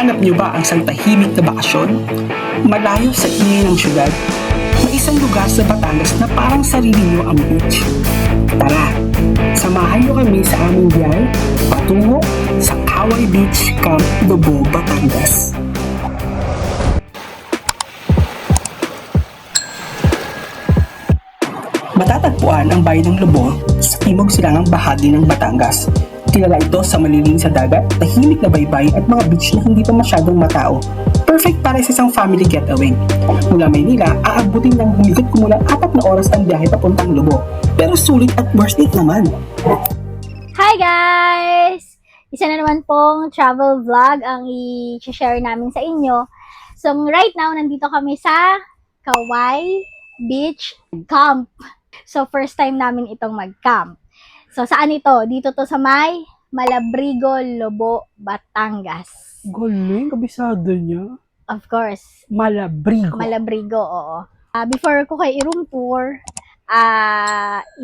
Hinahanap niyo ba ang isang tahimik na bakasyon? Malayo sa ingay ng syudad? May isang lugar sa Batangas na parang sarili niyo ang beach. Tara, samahan niyo kami sa aming biyahe patungo sa Kaway Beach, Camp Lobo, Batangas. Matatagpuan ang bayan ng Lobo sa timog silangang bahagi ng Batangas. Kilala ito sa maliliing sa dagat, tahimik na baybay at mga beach na hindi pa masyadong matao. Perfect para sa isang family getaway. Mula Maynila, aabutin ng humigit kumulang 4 na oras ang biyahe papuntang Lobo. Pero sulit at worth it naman. Hi guys! Isa na naman pong travel vlog ang i-share namin sa inyo. So right now, nandito kami sa Kaway Beach Camp. So first time namin itong mag-camp. So saan ito? Dito to sa may Malabrigo, Lobo, Batangas. Galing, kabisado niya. Of course. Malabrigo. Malabrigo, oo. Before ko kayo i-room tour,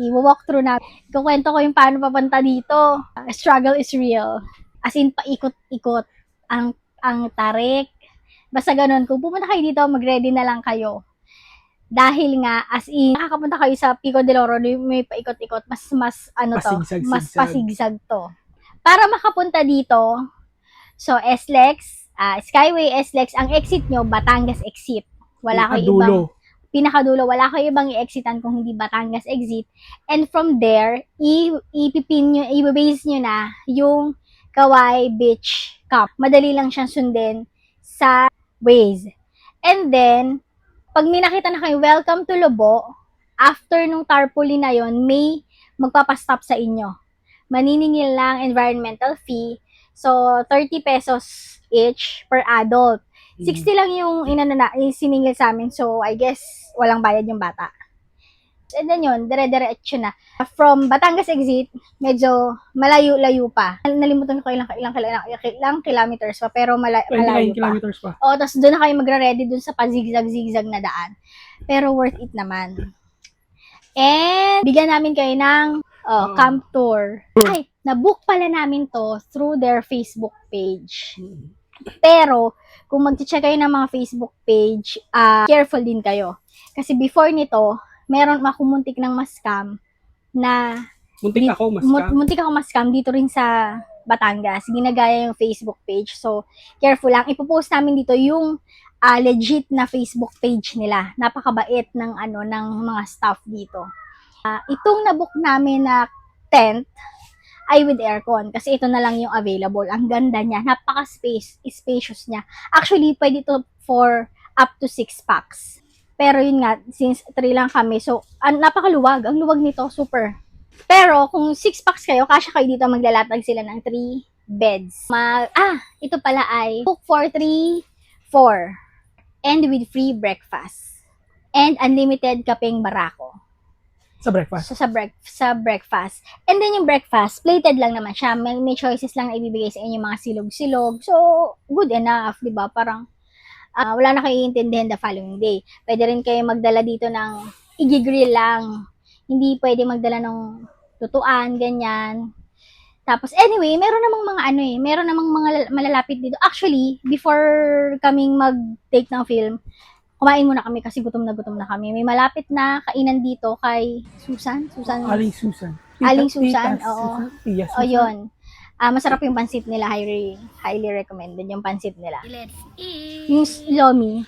i-walk through na, ikukwento ko yung paano papunta dito. Struggle is real. As in, paikot-ikot ang tarik. Basta ganun, kung pumunta kayo dito, mag-ready na lang kayo. Dahil nga, as in, nakakapunta kayo sa Pico de Oro, may paikot-ikot, mas pasigsag to. Para makapunta dito, so SLEX, Skyway SLEX, ang exit nyo, Batangas exit. Wala kayo ibang, pinakadulo, wala kayo ibang i-exitan kung hindi Batangas exit. And from there, i-base nyo na yung Kaway Beach Camp. Madali lang siyang sundin sa Waze. And then, pag may nakita na kayo, welcome to Lobo, after nung tarpaulin na yon, may magpapastop sa inyo. Maniningil lang environmental fee. So, 30 pesos each per adult. 60 lang yung siningil sa amin. So, I guess, walang bayad yung bata. And then yun, dire-diretso na. From Batangas exit, medyo malayo-layo pa. Nalimutan ko ilang kilometers pa, pero malayo pa. Kilometers pa. O, tapos doon na kayo magre-ready doon sa pa-zigzag-zigzag na daan. Pero worth it naman. And, bigyan namin kayo ng camp tour. Ay, nabook pala namin to through their Facebook page. Pero, kung mag-check kayo ng mga Facebook page, careful din kayo. Kasi before nito, meron makumuntik ng ma-scam na muntik ako ma-scam dito rin sa Batangas. Ginagaya yung Facebook page. So, careful lang. Ipopost namin dito yung legit na Facebook page nila. Napakabait ng ng mga staff dito. Itong nabook namin na tent ay with aircon kasi ito na lang yung available. Ang ganda niya. Spacious niya. Actually, pwede ito for up to 6 packs. Pero yun nga, since 3 lang kami, so napakaluwag. Ang luwag nito, super. Pero kung 6 packs kayo, kasya kayo dito, maglalatag sila ng 3 beds. Ito pala ay book for 3, 4. And with free breakfast. And unlimited kapeng barako. Sa breakfast? So, sa breakfast. And then yung breakfast, plated lang naman siya. May choices lang na ibibigay sa inyo, mga silog-silog. So, good enough, di ba? Parang, wala na kayo iintindihan the following day. Pwede rin kayo magdala dito ng i-grill lang. Hindi pwede magdala ng lutuan, ganyan. Tapos, anyway, meron namang mga malalapit dito. Actually, before kaming mag-take ng film, kumain muna kami kasi gutom na kami. May malapit na kainan dito kay Susan. Aling Susan. Oo. Yes, O, yun. Masarap yung pansit nila. Highly recommended yung pansit nila. Let's eat! Yung lomi,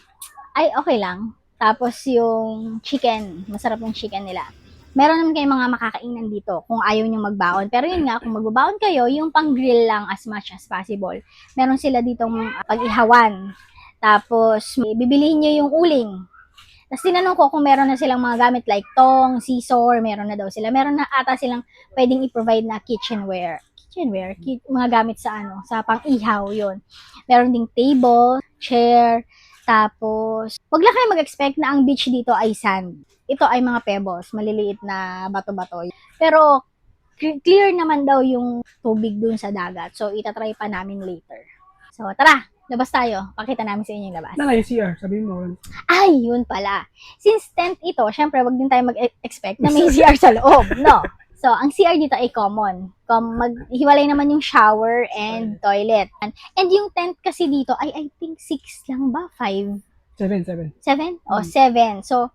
ay okay lang. Tapos yung chicken, masarap yung chicken nila. Meron naman kayong mga makakainan dito kung ayaw nyo magbaon. Pero yun nga, kung magbabaon kayo, yung pang-grill lang as much as possible. Meron sila ditong pag-ihawan. Tapos, bibilihin nyo yung uling. Tapos tinanong ko kung meron na silang mga gamit like tong, scissor, meron na daw sila. Meron na ata silang pwedeng i-provide na kitchenware, mga gamit sa sa pang-ihaw, yun. Meron ding table, chair, tapos, wag lang kayo mag-expect na ang beach dito ay sand. Ito ay mga pebbles, maliliit na bato-bato. Pero, clear naman daw yung tubig dun sa dagat. So, itatry pa namin later. So, tara, labas tayo. Pakita namin sa inyo yung labas. Yung CR, sabihin mo. Ay, yun pala. Since tent ito, syempre, wag din tayo mag-expect na may CR sa loob, no? So, ang CR dito ay common. Maghiwalay naman yung shower and toilet. And yung tent kasi dito ay I think 6 lang ba? 5? 7. 7? O, 7. So,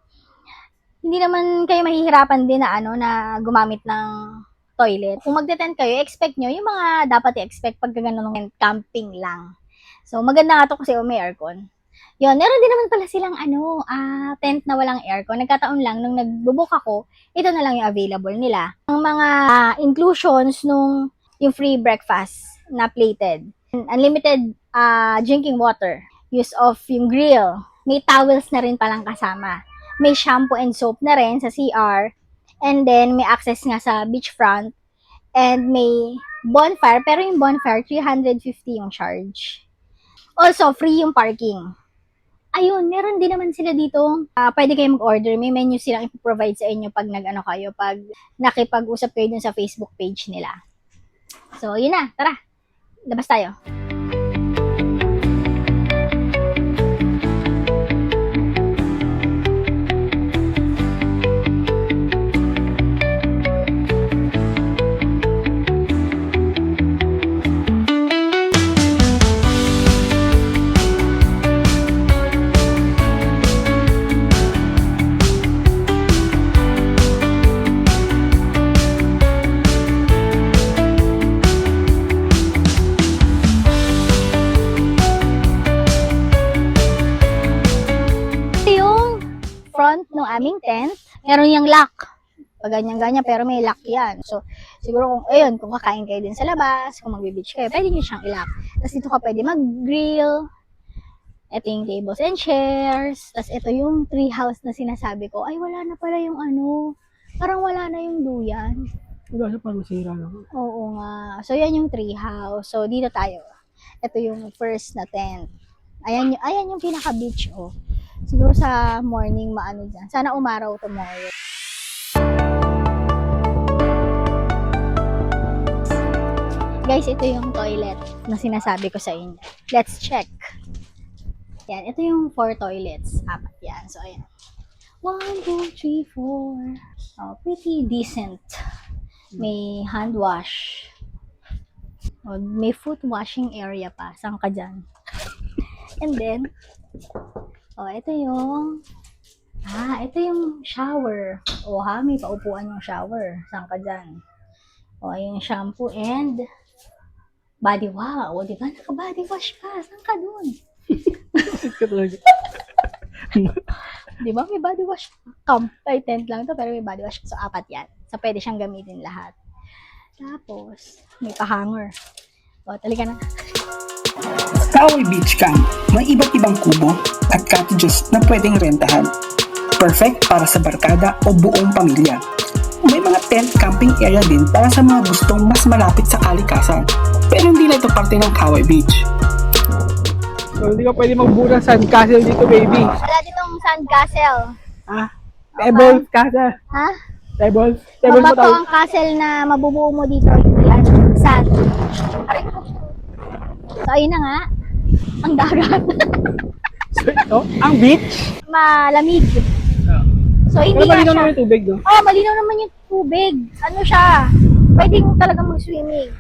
hindi naman kayo mahihirapan din na na gumamit ng toilet. Kung magte-tent kayo, expect nyo yung mga dapat i-expect pag ganun ng camping lang. So, maganda nga to kasi may aircon. Yun, meron din naman pala silang tent na walang aircon. Nagkataon lang, nung nagbo-book ako, ito na lang yung available nila. Ang mga inclusions yung free breakfast na plated. Unlimited drinking water. Use of yung grill. May towels na rin palang kasama. May shampoo and soap na rin sa CR. And then, may access nga sa beachfront. And may bonfire. Pero yung bonfire, 350 yung charge. Also, free yung parking. Ayun, meron din naman sila dito. Pwede kayo mag-order. May menu silang ipoprovide sa inyo pag pag nakipag-usap kayo dun sa Facebook page nila. So, yun na. Tara, labas tayo. Front ng aming tent, meron yung lock. Pag ganyan-ganyan, pero may lock yan. So, siguro kung kakain kayo din sa labas, kung magbe-beach kayo, pwede nyo siyang i-lock. Tapos dito ka pwede mag-grill. Ito yung tables and chairs. Tapos ito yung tree house na sinasabi ko. Ay, wala na pala yung parang wala na yung duyan. Wala siya parang masira lang. Oo nga. So, yan yung tree house. So, dito tayo. Ito yung first na tent. Ayan yung pinaka-beach, oh. Siguro sa morning dyan. Sana umaraw tomorrow. Guys, ito yung toilet na sinasabi ko sa inyo. Let's check. Yan, ito yung 4 toilets. 4 yan. So, ayan. 1, 2, 3, 4. Oh, pretty decent. May hand wash. Oh, may foot washing area pa. Saan ka dyan? And then, ito yung shower. May paupuan yung shower. Saan ka dyan? Yung shampoo and body wash. Di ba? Naka-body wash ka. Saan ka dun? Di ba? May body wash. Campfire tent lang to, pero may body wash. So, 4 yan. So, pwede siyang gamitin lahat. Tapos, may pa-hanger. Talaga na. Kauai Beach Camp, may iba't ibang kubo at cottages na pwedeng rentahan. Perfect para sa barkada o buong pamilya. May mga tent camping area din para sa mga gustong mas malapit sa kalikasan. Pero hindi na ito parte ng Kauai Beach. So hindi ka pwede magbuo ng sandcastle dito, baby. Wala ditong sandcastle. Pebbles castle. Ha? Pebbles Mabato ang castle na mabubuo mo dito. Hindi sand. So ayun na nga. Ang dagat. So ito, ang beach. Malamig. So hindi Pero nga malinaw siya. naman yung tubig, no? Malinaw naman yung tubig. Ano siya? Pwedeng talagang mag-swimming.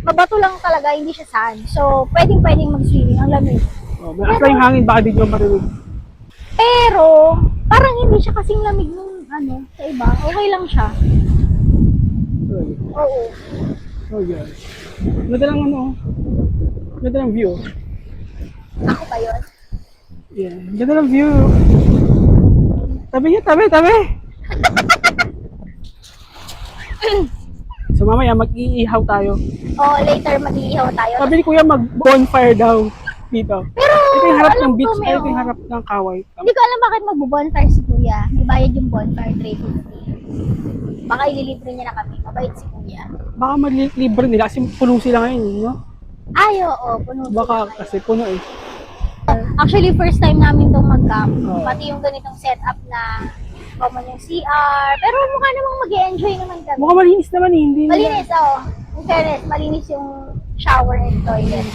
Mabato lang talaga, hindi siya sand. So pwedeng mag-swimming. Ang lamig. Malakas lang yung hangin, baka di nyo marinig. Pero, parang hindi siya kasing lamig nung sa iba. Okay lang siya. Oo. Oh, yeah. Ganda lang ganda lang view. Ako pa yun. Yeah, ganda lang view. Tabi. So mamaya mag-iihaw tayo. Later mag-iihaw tayo. Sabi ni Kuya mag-bonfire daw dito. Pero, ito yung harap alam ng beach, ko, ito yung harap ng Kauai. Hindi ko alam bakit mag-bonfire si Kuya. May bayad yung bonfire, 350. Baka ililibre niya na kami. Mabait si Kuya. Baka mag-libre nila kasi puno sila ngayon, no? Ay, oo, puno. Baka kasi puno eh. Actually, first time namin itong mag-camp. Oh. Pati yung ganitong setup na common yung CR. Pero mukha namang mag-e-enjoy naman kami. Mukhang malinis naman eh, hindi Malinis, In fairness, malinis yung shower and toilet.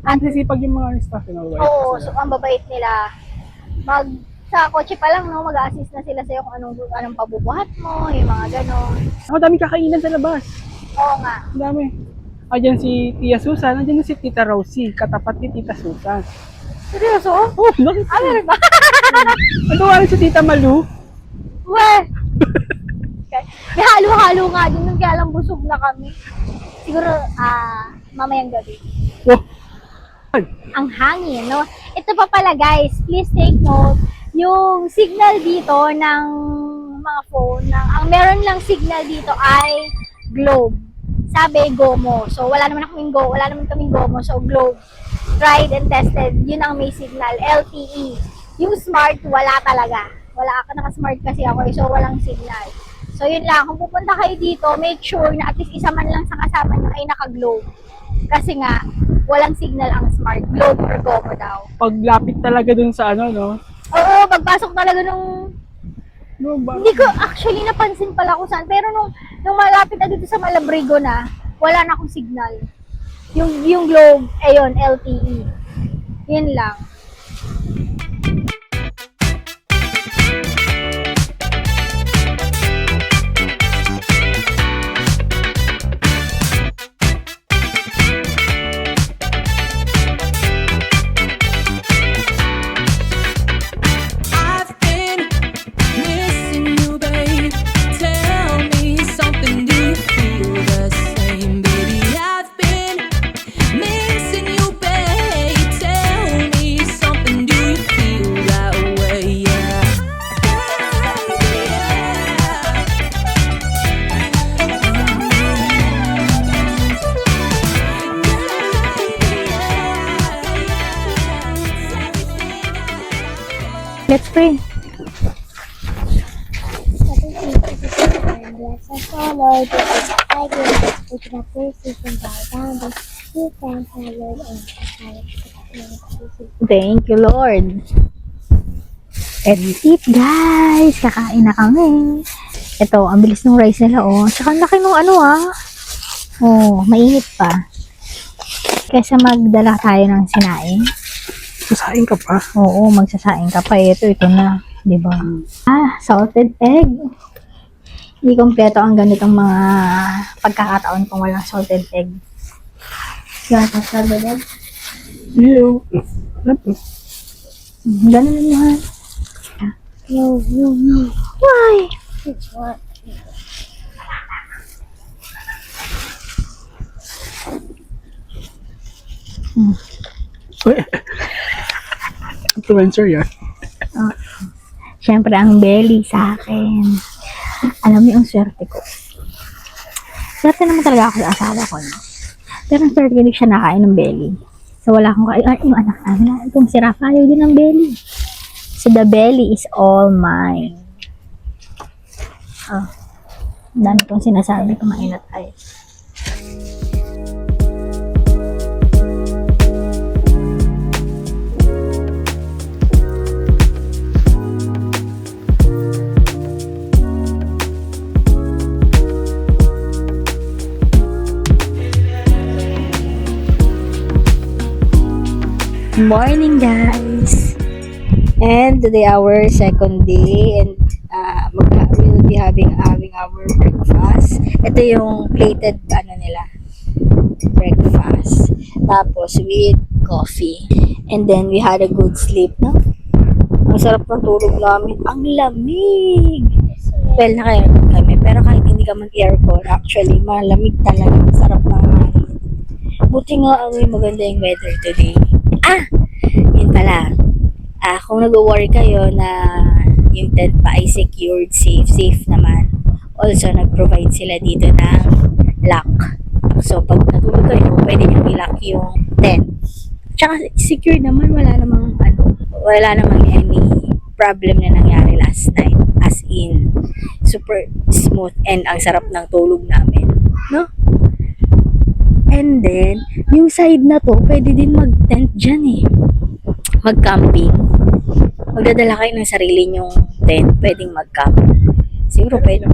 Ang sisipag yung mga staff, you know, right? Oo, so ang babait nila. sa kotse pa lang, no, mag-a-assist na sila sa'yo kung anong pabubuhat mo, yung mga ganon. Ako dami kakainan sa labas. Oo nga. Ang dami. Diyan si Tia Susan, nandiyan si Tita Rosie, katapat ni Tita Susan. Seryoso? Oh, bakit? Meron ba? Ano nga rin si Tita Malu? Weh! May halo-halo nga din nun, kaya lang busog na kami. Siguro, mamayang gabi. Oh. Ang hangin, no? Ito pa pala guys, please take note, yung signal dito ng mga phone, ang meron lang signal dito ay Globe. Sabi, GOMO. So, wala naman kaming GOMO. So, Globe. Tried and tested. Yun ang may signal. LTE. Yung smart, wala talaga. Wala ako, naka-smart kasi ako. So, walang signal. So, yun lang. Kung pupunta kayo dito, make sure na at least isa man lang sa kasama nyo ay naka-Globe. Kasi nga, walang signal ang smart. Globe or GOMO daw. Paglapit talaga dun sa ano, no? Oo, pagpasok talaga nung... No, ba? Hindi ko actually napansin pala kung saan. Pero nung malapit na dito sa Malabrigo na, wala na akong signal. Yung Globe, ayun, LTE. Yun lang. I've been missing you, babe. Tell me something, do you feel the same, baby? I've been missing you, babe. Tell me something, do you feel that way? Yeah. Let's pray. Bless us, O Lord, because I give which the praises and bow down that you can hallowed and Thank you, Lord. Let's eat, guys. Kakain na kami. Ito, ang bilis ng rice nila, oh. Tsaka ang laki nung ano, Oh, mainit pa. Kaysa magdala tayo ng sinaing. Sasain ka pa. Oo, magsasaing ka pa. Ito na. Diba? Salted egg. Hindi kompleto ang ganitong mga pagkakataon kung walang salted egg. Yan, salted egg. Hello. Ganun lang yan. No. Why? It's what? Uy. Influencer yan. Siyempre, ang belly sa akin. Alam mo yung swerte ko. Swerte naman talaga ako sa asawa ko, no? Pero ang swerte ko, hindi siya nakain ng belly. So, wala akong kain. Yung anak namin, itong si Rafa, ayaw din ng belly. So, the belly is all mine. Dami kong sinasabi, kumain na tayo. Morning, guys! And today our second day and we will be having our breakfast. Ito yung plated nila breakfast. Tapos with coffee. And then we had a good sleep, no? Ang sarap ng tulog namin. Ang lamig! Well, naka-aircon kami. Pero kahit hindi ka mag-aircon, actually, malamig talaga. Ang sarap ng hangin. Buti nga, maganda yung weather today. Yun pala. Kung nag-worry kayo na yung tent pa ay secured, safe naman. Also, nag-provide sila dito ng lock. So, pag natulog kayo, pwede nyo i-lock yung tent. Tsaka, secure naman, wala namang any problem na nangyari last night. As in, super smooth and ang sarap ng tulog namin. No? And then, yung side na to, pwede din mag-tent dyan eh. Mag-camping. Magdadala kayo ng sarili nyong tent, pwedeng mag-camp. Siguro pwede.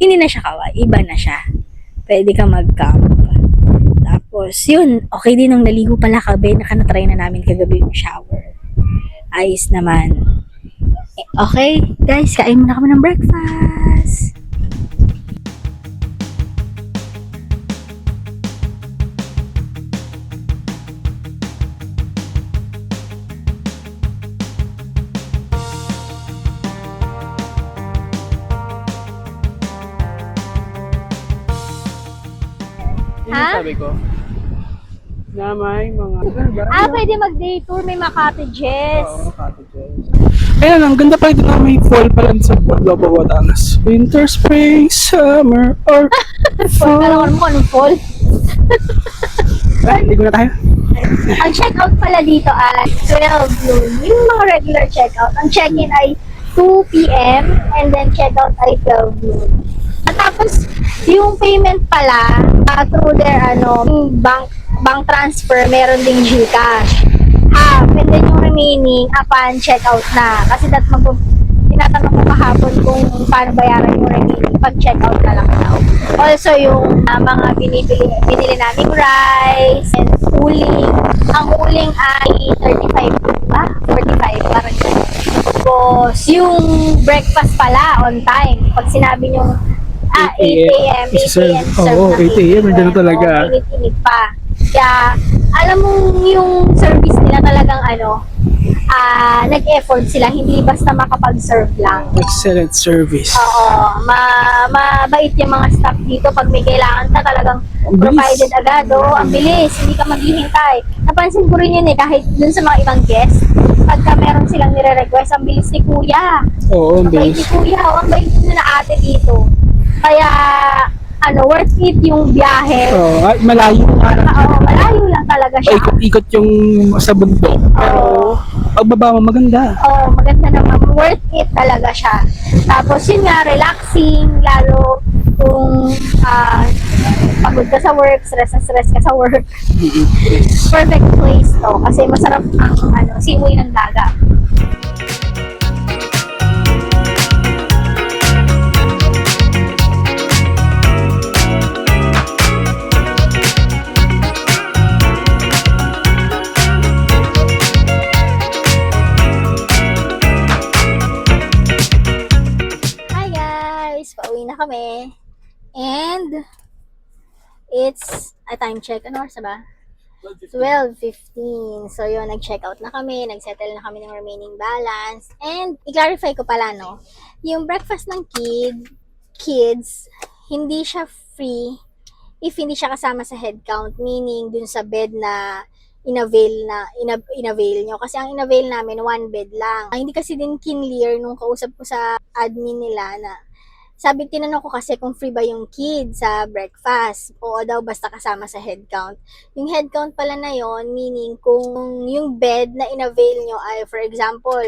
Hindi na siya kawaii, iba na siya. Pwede ka mag-camp. Tapos, yun, okay din nung naligo pala kagabi, nakanatry na namin kagabi yung shower. Ayos naman. Okay, guys, kain muna kami ng breakfast. Yun Ha? yung sabi ko. Na may mga... Pwede mag-day tour, may mga cottages. Oo, cottages. Ayun, ang ganda pa ito na may fall pala sa Lobo, Batangas. Winter, spring, summer, or Fall, kala ko mo anong fall. Ligo na tayo. Ang checkout pala dito ay 12 noon. Yung mga regular checkout. Ang check-in ay 2 p.m. and then checkout ay 12 noon. At tapos, yung payment pala, through their bank transfer, meron ding GCash. Half, and then yung remaining upon checkout na. Kasi tinatanong ko kahapon kung paano bayaran yung remaining pag checkout na lang daw. Also, yung mga binili naming rice and uling. Ang uling ay 35 ba? 45, parang ganun. Tapos, yung breakfast pala on time. Pag sinabi nyo 8 a.m. 8 a.m. serve Oo, na 8 a.m. Nandiyan na talaga. Oo, init-init pa. Kaya, alam mo yung service nila talagang nag-effort sila, hindi basta makapag-serve lang. Excellent service. Oo, mabait yung mga staff dito. Pag may kailangan ka, talagang Ang bilis. provided agad. Oo, ang bilis, hindi ka maghihintay. Napansin ko rin yun kahit dun sa mga ibang guests, pagka meron silang nire-request, ang bilis ni Kuya. Oo, ang Ang bait ni bilis. Kuya, ang bait na ate dito. Kaya, worth it yung biyahe. Oo, ay, malayo nga. Oo, malayo lang talaga siya. Paikot-ikot yung sa bundok. Pero, pagbaba mo maganda. Oo, maganda naman. Worth it talaga siya. Tapos yun nga, relaxing, lalo kung pagod ka sa work, stress na stress ka sa work. Perfect place to kasi masarap ang simoy ng dagat. Hi guys! Pauwi na kami. And it's a time check. Ano oras na ba? 12:15. So yun, nag-check out na kami, nag-settle na kami ng remaining balance. And i-clarify ko pala, no, yung breakfast ng kids, hindi siya free if hindi siya kasama sa head count, meaning dun sa bed na inavail nyo. Kasi ang inavail namin, one bed lang. Hindi kasi din clear nung kausap ko sa admin nila na tinanong ko kasi kung free ba yung kid sa breakfast. Oo daw, basta kasama sa head count. Yung head count pala na yon, meaning kung yung bed na inavail nyo ay, for example,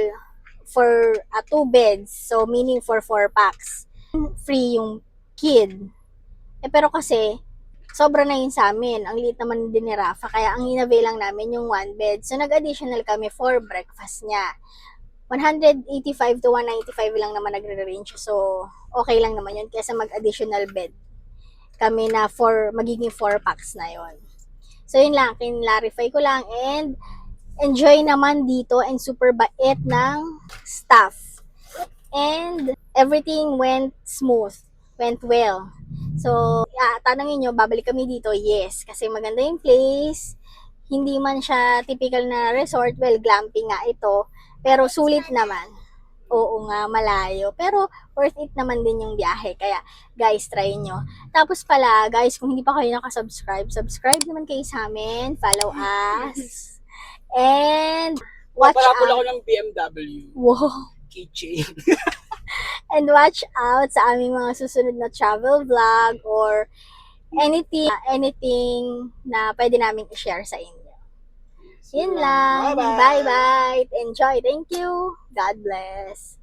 for 2 beds, so meaning for 4 packs, free yung kid. Pero kasi, sobra na yun sa amin. Ang liit naman din ni Rafa, kaya ang inavail lang namin yung 1 bed. So, nag-additional kami for breakfast niya. 185 to 195 lang naman nagre-range. So, okay lang naman yun. Kesa mag-additional bed kami na magiging 4 packs na yon. So, yun lang. Kinlarify ko lang. And, enjoy naman dito and super bait ng staff. And, everything went smooth. Went well. So, tanongin nyo, babalik kami dito? Yes. Kasi maganda yung place. Hindi man siya typical na resort. Well, glamping nga ito. Pero sulit naman. Oo nga, malayo. Pero worth it naman din yung biyahe. Kaya, guys, try nyo. Tapos pala, guys, kung hindi pa kayo nakasubscribe, subscribe naman kayo sa amin. Follow us. And, watch Parapol out. ako ng BMW. Wow. Keychain. And watch out sa aming mga susunod na travel vlog or anything na pwede namin i-share sa inyo. Yun lang. Bye-bye. Bye-bye. Enjoy. Thank you. God bless.